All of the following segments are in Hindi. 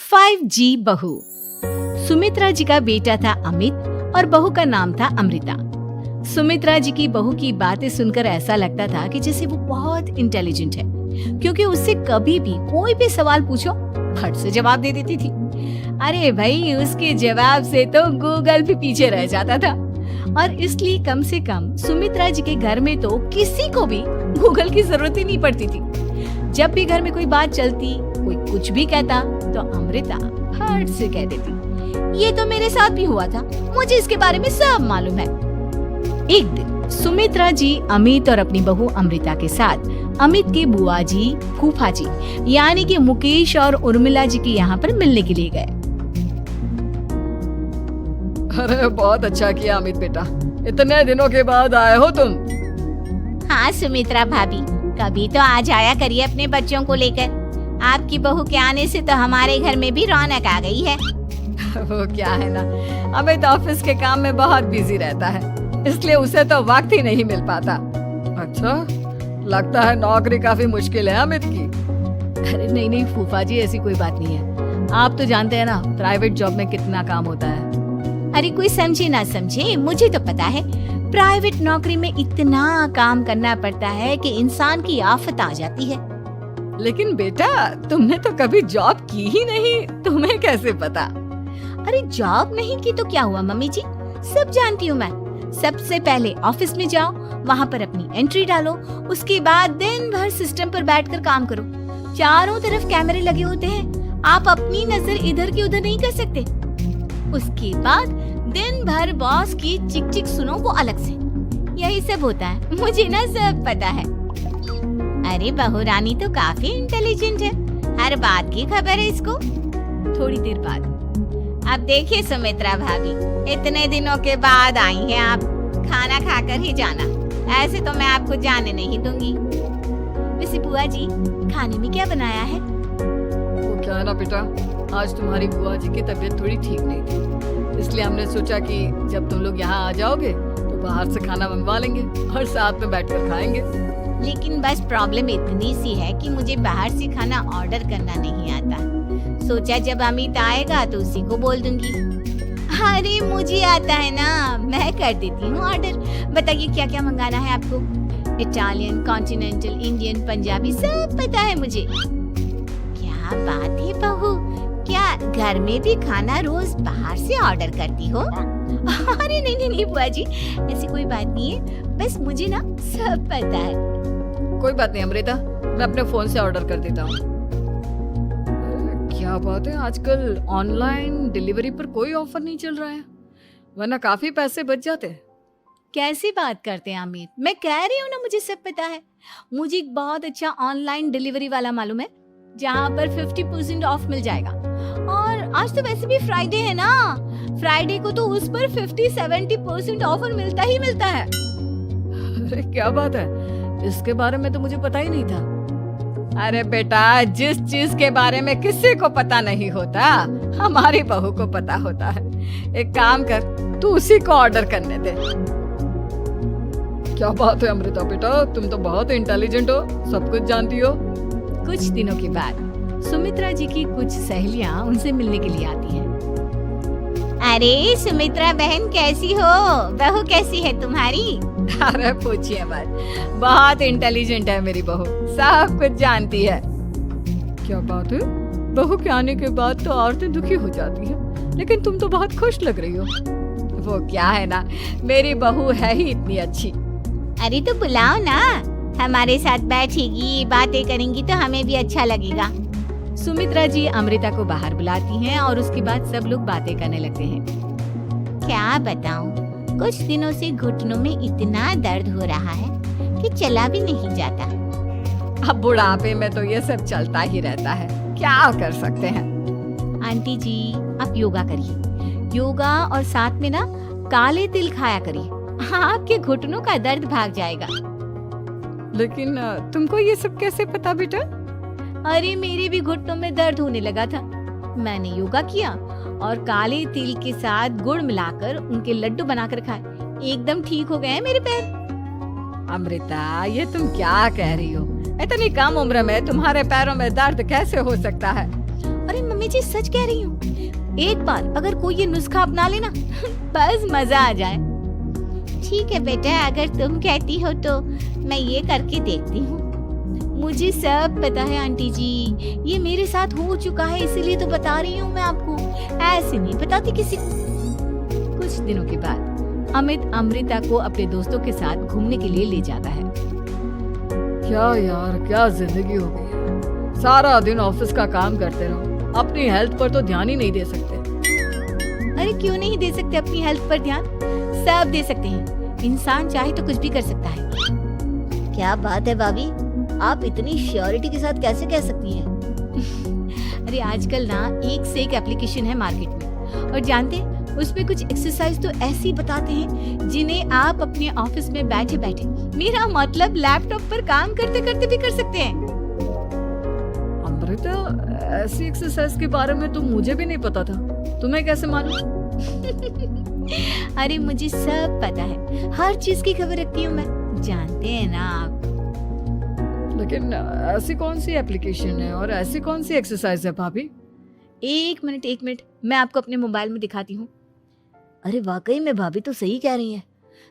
5G बहू। सुमित्रा जी का बेटा था अमित और बहू का नाम था अमृता। सुमित्रा जी की बहू की बातें सुनकर ऐसा लगता था कि जैसे वो बहुत इंटेलिजेंट है, क्योंकि उससे कभी भी कोई भी सवाल पूछो फट से जवाब दे देती थी। अरे भाई, उसके जवाब से तो गूगल भी पीछे रह जाता था। और इसलिए कम से कम सुमित्रा जी के घर में तो किसी को भी गूगल की जरूरत ही नहीं पड़ती थी। जब भी घर में कोई बात चलती, कोई कुछ भी कहता, तो अमृता फट से कह देती, ये तो मेरे साथ भी हुआ था, मुझे इसके बारे में सब मालूम है। एक दिन सुमित्रा जी अमित और अपनी बहू अमृता के साथ अमित के बुआ जी, फूफा जी यानी कि मुकेश और उर्मिला जी के यहाँ पर मिलने के लिए गए। अरे बहुत अच्छा किया अमित बेटा, इतने दिनों के बाद आए हो तुम। हाँ सुमित्रा भाभी, कभी तो आ जाया करिए अपने बच्चों को लेकर। आपकी बहू के आने से तो हमारे घर में भी रौनक आ गई है। वो क्या है ना, अमित ऑफिस के काम में बहुत बिजी रहता है, इसलिए उसे तो वक्त ही नहीं मिल पाता। अच्छा, लगता है नौकरी काफी मुश्किल है अमित की। अरे नहीं फूफा जी, ऐसी कोई बात नहीं है। आप तो जानते हैं ना प्राइवेट जॉब में कितना काम होता है। अरे कोई समझे ना समझे, मुझे तो पता है प्राइवेट नौकरी में इतना काम करना पड़ता है कि इंसान की आफत आ जाती है। लेकिन बेटा, तुमने तो कभी जॉब की ही नहीं, तुम्हें कैसे पता? अरे जॉब नहीं की तो क्या हुआ मम्मी जी, सब जानती हूँ मैं। सबसे पहले ऑफिस में जाओ, वहाँ पर अपनी एंट्री डालो, उसके बाद दिन भर सिस्टम पर बैठकर काम करो। चारों तरफ कैमरे लगे होते हैं, आप अपनी नजर इधर की उधर नहीं कर सकते। उसके बाद दिन भर बॉस की चिक चिक सुनो वो अलग से। यही सब होता है, मुझे ना सब पता है। अरे बहू रानी तो काफी इंटेलिजेंट है, हर बात की खबर है इसको। थोड़ी देर बाद अब देखिए सुमित्रा भाभी, इतने दिनों के बाद आई हैं आप, खाना खाकर ही जाना, ऐसे तो मैं आपको जाने नहीं दूंगी। वैसे बुआ जी, खाने में क्या बनाया है? वो क्या है ना बेटा, आज तुम्हारी बुआ जी की तबीयत थोड़ी ठीक नहीं थी, इसलिए हमने सोचा कि जब तुम लोग यहाँ आ जाओगे तो बाहर से खाना मंगवा लेंगे और साथ में बैठकर खाएंगे। लेकिन बस प्रॉब्लम इतनी सी है कि मुझे बाहर से खाना ऑर्डर करना नहीं आता। सोचा जब अमित आएगा तो उसी को बोल दूंगी। अरे मुझे आता है ना, मैं कर देती हूँ ऑर्डर। बताइए क्या क्या मंगाना है आपको? इटालियन, कॉन्टिनेंटल, इंडियन, पंजाबी सब पता है मुझे। क्या बात है बहू, क्या घर में भी खाना रोज बाहर से ऑर्डर करती हो? अरे नहीं बुआ जी, ऐसी कोई बात नहीं है, बस मुझे ना सब पता है। कोई बात नहीं अमृता, मैं अपने फोन से ऑर्डर कर देता हूँ। क्या बात है, आजकल ऑनलाइन डिलीवरी पर कोई ऑफर नहीं चल रहा है, वरना काफी पैसे बच जाते हैं। कैसी बात करते हैं अमित, मैं कह रही हूँ ना मुझे सब पता है। मुझे एक बहुत अच्छा ऑनलाइन डिलीवरी वाला मालूम है, जहाँ पर 50% ऑफ मिल जाएगा। और आज तो वैसे भी फ्राइडे है ना, फ्राइडे को तो उस पर 50-70% ऑफर मिलता ही मिलता है। अरे क्या बात है, इसके बारे में तो मुझे पता ही नहीं था। अरे बेटा, जिस चीज के बारे में किसी को पता नहीं होता, हमारी बहू को पता होता है। एक काम कर, तू उसी को ऑर्डर करने दे। क्या बात है अमृता बेटा, तुम तो बहुत इंटेलिजेंट हो, सब कुछ जानती हो। कुछ दिनों के बाद सुमित्रा जी की कुछ सहेलियां उनसे मिलने के लिए आती हैं। अरे सुमित्रा बहन कैसी हो, बहू कैसी है तुम्हारी? अरे पूछिए मत, बहुत इंटेलिजेंट है मेरी बहू, सब कुछ जानती है। क्या बात है, बहू के आने के बाद तो औरतें दुखी हो जाती हैं, लेकिन तुम तो बहुत खुश लग रही हो। वो क्या है ना, मेरी बहू है ही इतनी अच्छी। अरे तो बुलाओ ना, हमारे साथ बैठेगी, बातें करेंगी तो हमें भी अच्छा लगेगा। सुमित्रा जी अमृता को बाहर बुलाती हैं और उसके बाद सब लोग बातें करने लगते हैं। क्या बताऊं, कुछ दिनों से घुटनों में इतना दर्द हो रहा है कि चला भी नहीं जाता। अब बुढ़ापे में तो ये सब चलता ही रहता है, क्या कर सकते हैं। आंटी जी, आप योगा करिए, योगा और साथ में ना काले तिल खाया करिए, आपके घुटनों का दर्द भाग जाएगा। लेकिन तुमको ये सब कैसे पता बेटा? अरे मेरे भी घुटनों में दर्द होने लगा था, मैंने योगा किया और काले तिल के साथ गुड़ मिलाकर उनके लड्डू बनाकर खाए, एकदम ठीक हो गए हैं मेरे पैर। अमृता, ये तुम क्या कह रही हो? इतनी कम उम्र में तुम्हारे पैरों में दर्द कैसे हो सकता है? अरे मम्मी जी सच कह रही हूँ। एक बार अगर कोई ये नुस्खा अपना लेना बस मजा आ जाए। ठीक है बेटा, अगर तुम कहती हो तो मैं ये करके देखती हूँ। मुझे सब पता है आंटी जी, ये मेरे साथ हो चुका है, इसीलिए तो बता रही हूँ मैं आपको, ऐसे नहीं बताती किसी को। कुछ दिनों के बाद अमित अमृता को अपने दोस्तों के साथ घूमने के लिए ले जाता है। क्या यार, क्या जिंदगी हो गई है। सारा दिन ऑफिस का काम करते रहो, अपनी हेल्थ पर तो ध्यान ही नहीं दे सकते। अरे क्यों नहीं दे सकते अपनी हेल्थ पर ध्यान? सब दे सकते हैं, इंसान चाहे तो कुछ भी कर सकता है। क्या बात है भाभी, आप इतनी श्योरिटी के साथ कैसे कह सकती हैं? अरे आजकल ना एक से एक एप्लीकेशन है मार्केट में, और जानते हैं उसमें कुछ एक्सरसाइज तो ऐसी बताते हैं जिन्हें आप अपने ऑफिस में बैठे बैठे, मेरा मतलब लैपटॉप पर काम करते करते भी कर सकते हैं। अमृता, ऐसी एक्सरसाइज के बारे में तो मुझे भी नहीं पता था, तुम्हें कैसे मालूम? अरे मुझे सब पता है, हर चीज की खबर रखती हूँ मैं, जानते हैं ना आप। लेकिन ऐसी कौन सी एप्लीकेशन है और ऐसी कौन सी एक्सरसाइज है भाभी? एक मिनट, मैं आपको अपने मोबाइल में दिखाती हूँ। अरे वाकई में भाभी तो सही कह रही हैं।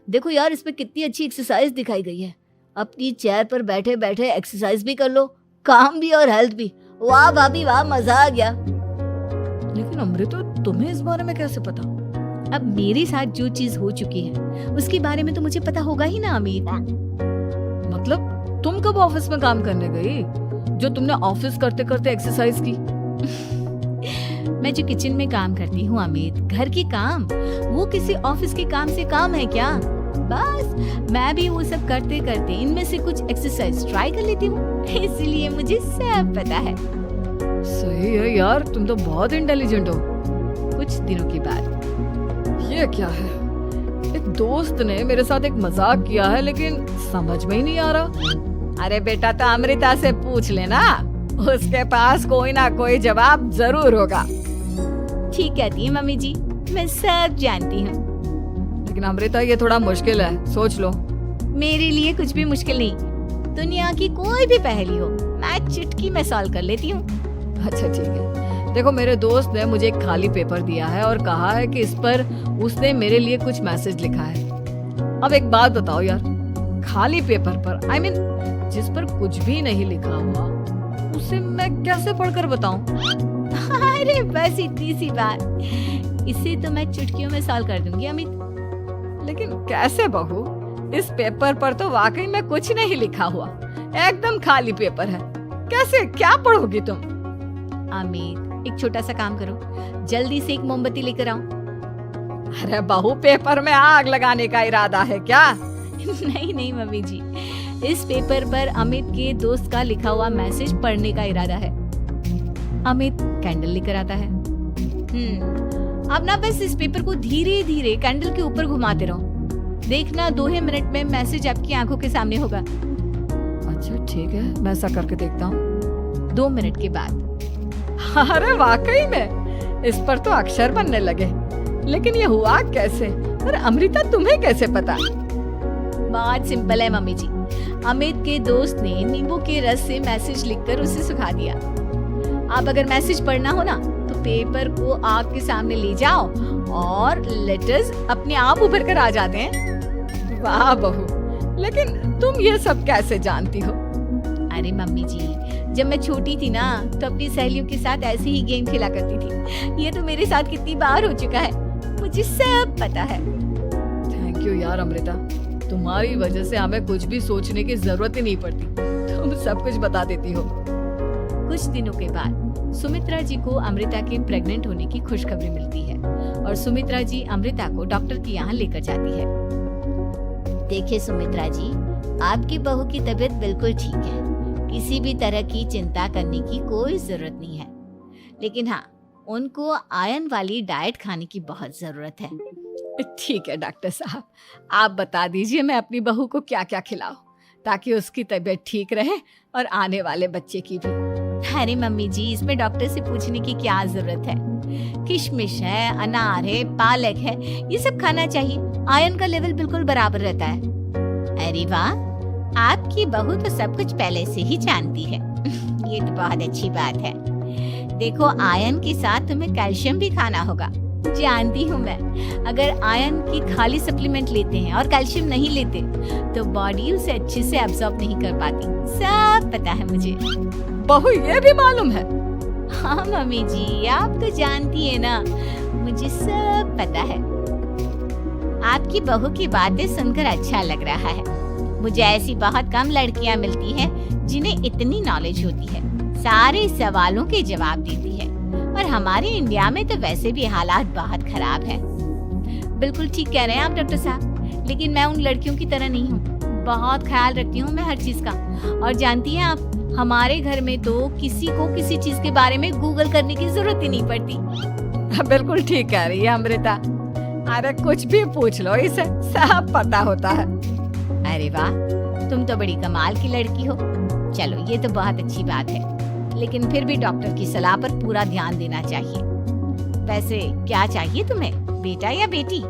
देखो यार, इसमें कितनी अच्छी एक्सरसाइज दिखाई गई है। अपनी चेयर पर बैठे बैठे एक्सरसाइज भी कर लो, काम भी और हेल्थ भी। वाह भाभी वाह, मजा आ गया। लेकिन अमृता, तुम्हें इस बारे में कैसे पता? अब मेरे साथ जो चीज हो चुकी है उसके बारे में तो मुझे पता होगा ही ना अमित। मतलब तुम कब ऑफिस में काम करने गई जो तुमने ऑफिस करते करते एक्सरसाइज की? मैं जो किचन में काम करती हूँ अमित, घर के काम, वो किसी ऑफिस के काम से काम है क्या? बस मैं भी वो सब करते करते इनमें से कुछ एक्सरसाइज ट्राई कर लेती हूँ, इसलिए मुझे सब पता है। सही है यार, तुम तो बहुत इंटेलिजेंट हो। कुछ दिनों के बाद ये क्या है? एक दोस्त ने मेरे साथ एक मजाक किया है, लेकिन समझ में ही नहीं आ रहा। अरे बेटा, तो अमृता से पूछ लेना, उसके पास कोई ना कोई जवाब जरूर होगा। ठीक कहती है मम्मी जी, मैं सब जानती हूँ। लेकिन अमृता, ये थोड़ा मुश्किल है, सोच लो। मेरे लिए कुछ भी मुश्किल नहीं, दुनिया की कोई भी पहेली हो मैं चुटकी में सॉल्व कर लेती हूँ। अच्छा ठीक है, देखो मेरे दोस्त ने मुझे एक खाली पेपर दिया है और कहा है कि इस पर उसने मेरे लिए कुछ मैसेज लिखा है। अब एक बात बताओ यार, खाली पेपर पर, I mean, जिस पर कुछ भी नहीं लिखा हुआ, उसे मैं कैसे पढ़कर बताऊं? अरे बस इतनी सी बात, इसे तो मैं चुटकियों में सॉल्व कर दूंगी अमित। लेकिन कैसे बहू? इस पेपर पर तो वाकई में कुछ नहीं लिखा हुआ, एकदम खाली पेपर है, कैसे क्या पढ़ोगी तुम? अमित, एक छोटा सा काम करो, जल्दी से एक मोमबत्ती लेकर आओ। अरे बहू, पेपर में आग लगाने का इरादा है क्या? नहीं मम्मी जी, इस पेपर पर अमित के दोस्त का लिखा हुआ मैसेज पढ़ने का इरादा है। अमित कैंडल लेकर आता है। अब ना बस इस पेपर को धीरे धीरे कैंडल के ऊपर घुमाते रहो, देखना 2 ही मिनट में मैसेज आपकी आंखों के सामने होगा। अच्छा ठीक है, मैं ऐसा करके देखता हूँ। 2 मिनट के बाद, अरे वाकई में इस पर तो अक्षर बनने लगे, लेकिन ये हुआ कैसे? अरे अमृता, तुम्हें कैसे पता? बहुत सिंपल है मम्मी जी, अमित के दोस्त ने नींबू के रस से मैसेज लिखकर उसे सुखा दिया। आप अगर मैसेज पढ़ना हो ना तो पेपर को आग के सामने ले जाओ और लेटर्स अपने आप उभर कर आ जाते हैं। वाह बहू, लेकिन तुम ये सब कैसे जानती हो? अरे मम्मी जी, जब मैं छोटी थी ना तो अपनी सहेलियों के साथ ऐसे ही गेम खेला करती थी। ये तो मेरे साथ कितनी बार हो चुका है, मुझे सब पता है। थैंक यू यार अमृता, तुम्हारी वजह से हमें कुछ भी सोचने की जरूरत ही नहीं पड़ती, तुम सब कुछ बता देती हो। कुछ दिनों के बाद सुमित्रा जी को अमृता के प्रेग्नेंट होने की खुशखबरी मिलती है और सुमित्रा जी अमृता को डॉक्टर के यहाँ लेकर जाती है। देखिए सुमित्रा जी, आपकी बहू की तबीयत बिल्कुल ठीक है, किसी भी तरह की चिंता करने की कोई जरूरत नहीं है, लेकिन हाँ, उनको आयरन वाली डाइट खाने की बहुत जरूरत है। ठीक है डॉक्टर साहब, आप बता दीजिए मैं अपनी बहू को क्या क्या खिलाऊं ताकि उसकी तबीयत ठीक रहे और आने वाले बच्चे की भी। अरे मम्मी जी, इसमें डॉक्टर से पूछने की क्या जरूरत है? किशमिश है, अनार है, पालक है, ये सब खाना चाहिए, आयरन का लेवल बिल्कुल बराबर रहता है। अरे वाह, आपकी बहू तो सब कुछ पहले से ही जानती है। ये तो बहुत अच्छी बात है। देखो आयरन के साथ तुम्हें कैल्शियम भी खाना होगा। जानती हूँ मैं, अगर आयरन की खाली सप्लीमेंट लेते हैं और कैल्शियम नहीं लेते तो बॉडी उसे अच्छे से एब्जॉर्ब नहीं कर पाती। सब पता है मुझे। बहू ये भी मालूम है? हाँ मम्मी जी, आप तो जानती है ना, मुझे सब पता है। आपकी बहू की बातें सुनकर अच्छा लग रहा है। मुझे ऐसी बहुत कम लड़कियां मिलती हैं जिन्हें इतनी नॉलेज होती है, सारे सवालों के जवाब देती है। और हमारे इंडिया में तो वैसे भी हालात बहुत खराब है। बिल्कुल ठीक कह रहे हैं आप डॉक्टर साहब, लेकिन मैं उन लड़कियों की तरह नहीं हूँ। बहुत ख्याल रखती हूँ मैं हर चीज का। और जानती हैं आप, हमारे घर में तो किसी को किसी चीज के बारे में गूगल करने की जरूरत ही नहीं पड़ती। बिल्कुल ठीक कह रही है अमृता। अरे कुछ भी पूछ लो, इसे सब पता होता है। अरे वाह, तुम तो बड़ी कमाल की लड़की हो। चलो ये तो बहुत अच्छी बात है, लेकिन फिर भी डॉक्टर की सलाह पर पूरा ध्यान देना चाहिए। वैसे क्या चाहिए तुम्हें, बेटा या बेटी?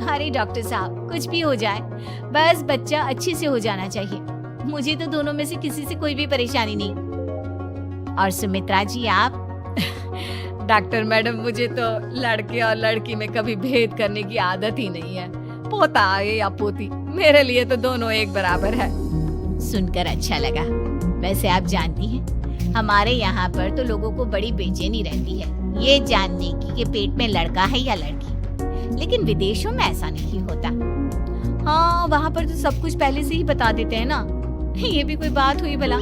अरे डॉक्टर साहब, कुछ भी हो जाए, बस बच्चा अच्छे से हो जाना चाहिए। मुझे तो दोनों में से किसी से कोई भी परेशानी नहीं। और सुमित्रा जी आप? डॉक्टर मैडम, मुझे तो लड़के और लड़की में कभी भेद करने की आदत ही नहीं है। पोता आए या पोती, मेरे लिए तो दोनों एक बराबर है। सुनकर अच्छा लगा। वैसे आप जानती हैं, हमारे यहाँ पर तो लोगों को बड़ी बेचैनी रहती है ये जानने की कि पेट में लड़का है या लड़की, लेकिन विदेशों में ऐसा नहीं होता। हाँ, वहाँ पर तो सब कुछ पहले से ही बता देते हैं ना। ये भी कोई बात हुई भला?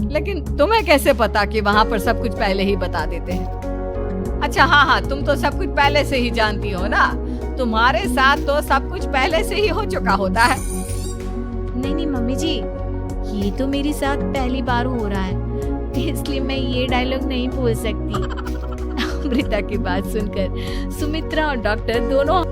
लेकिन तुम्हें कैसे पता कि वहाँ पर सब कुछ पहले ही बता देते हैं? अच्छा हाँ, तुम तो सब कुछ पहले से ही जानती हो ना। तुम्हारे साथ तो सब कुछ पहले से ही हो चुका होता है। नहीं मम्मी जी, ये तो मेरे साथ पहली बार हो रहा है, इसलिए मैं ये डायलॉग नहीं बोल सकती। अमृता की बात सुनकर सुमित्रा और डॉक्टर दोनों